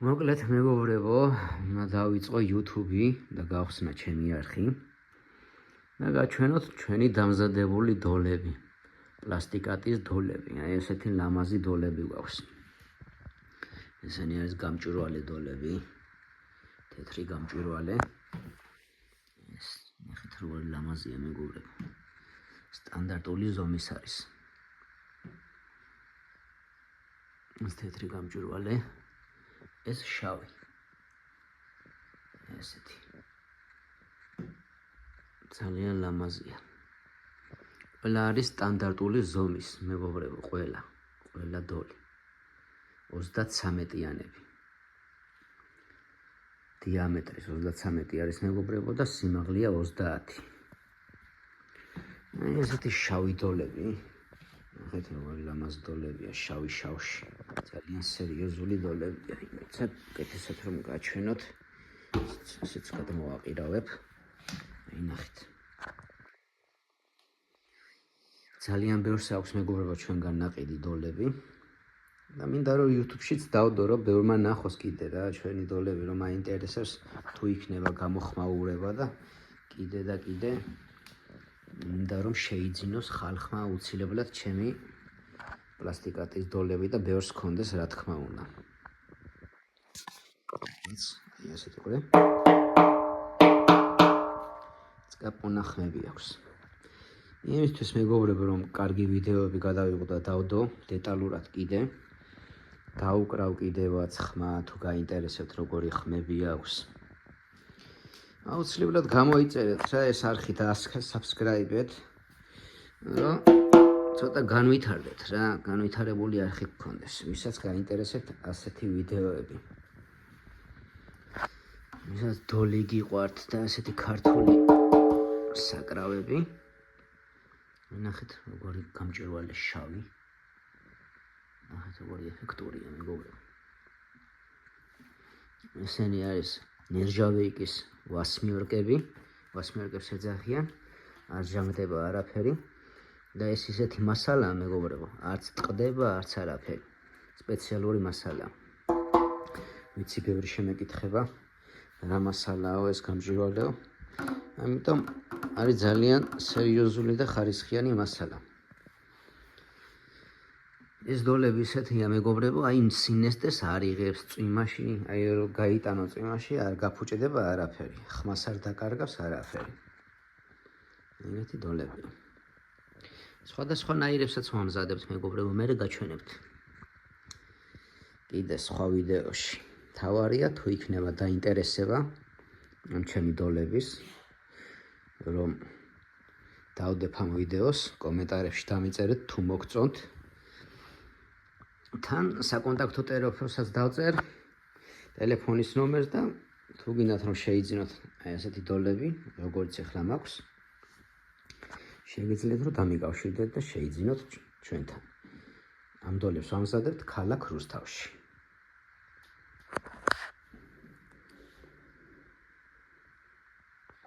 მოკლედ მეგობრებო, დავიწყო YouTube-ი და გავხსნა ჩემი არხი და გაჩვენოთ ჩვენი დამზადებული დოლები, პლასტიკატის დოლები. აი ესეთი ლამაზი დოლები გვაქვს. ესენი არის გამჭვირვალე დოლები, თეთრი გამჭვირვალე. ეს ნახეთ როგორი ლამაზია მეგობრებო. სტანდარტული ზომის არის. ეს თეთრი გამჭვირვალე. ეს შავი. ესეთი. ძალიან ლამაზია. ყველა არის სტანდარტული ზომის, მეგობრებო, ყველა დოლი. 33-იანები. დიამეტრის 33 არის მეგობრებო და სიმაღლეა 30. აი ესეთი შავი დოლები. ნახეთ როგორი ლამაზი დოლებია შავი შავში. ძალიან სერიოზული დოლებია. იმეცად კეთესად რომ გაჩვენოთ. ესეც გადმოვაყირავებ. აი ნახეთ. ძალიან ბევრს აქვს მეგობრებო ჩვენგან ნაყიდი დოლები. და მინდა რომ YouTube-შიც დავდო რომ ბევრმა ნახოს კიდე რა ჩვენი დოლები რომ აინტერესებს თუ იქნება გამოხმაურება და კიდე და კიდე მინდა რომ შეიძინოს ხალხმა აუცილებლად ჩემი პლასტიკატის დოლები და ბევრს კონდეს რა თქმა უნდა. აი ესეთი ყურე. წკაპონახმები აქვს. იმისთვის მეგობრებო რომ კარგი ვიდეოები გადავიღო და დავდო დეტალურად კიდე დაუკრავ კიდევაც ხმა თუ გაინტერესებთ როგორი ხმები აქვს. აუცილებლად გამოიწერეთ რა ეს არხი და subscribe-ეთ. რომ ცოტა განვითარდეთ რა, განვითარებული არხი გქონდეს. ვისაც გაინტერესებთ ასეთი ვიდეოები. ვისაც დოლი გიყვართ და ასეთი ქართული საკრავები. ნახეთ როგორი გამჭვირვალე შავი. ნახეთ როგორი ეფექტურია მეგობრებო. ესენი არის ნержავეიკის ვასმიორკები. ვასმიორკებს ეძახიან. არ ჟანგდება არაფერი. და ეს ისეთი მასალაა მეგობრებო, არც ტყდება, არც არაფერი. სპეციალური მასალა. ვიცი ბევრი შემეკითხება, რა მასალაო ეს გამჭვირვალეო. ამიტომ არის ძალიან სერიოზული და ხარისხიანი მასალა. ეს დოლები ისეთია მეგობრებო, აი სინესტეს არ იღებს წვიმაში, აი რომ გაიტანო წვიმაში არ გაფუჭდება არაფერი. ხმას არ დაკარგავს არაფერი. ეგეთი დოლებია. სხვადასხვა ნაირებსაც ვამზადებთ მეგობრებო, მე გაჩვენებთ. კიდე სხვა ვიდეოში. თავარია თუ იქნება დაინტერესება ამ ჩემი დოლების, რომ დავდებ ამ ვიდეოს, კომენტარებში დამიწერეთ თუ მოგწონთ. თან საკონტაქტო ტელეფონსაც დავწერ, ტელეფონის ნომერს და თუ გინდათ რომ შეიძინოთ აი ასეთი დოლები, როგორც ახლა მაქვს. შეგიძლიათ რომ დამიკავშირდეთ და შეიძინოთ ჩვენთან. ამ დოლებს ვამზადებთ ქალაქ რუსთავში.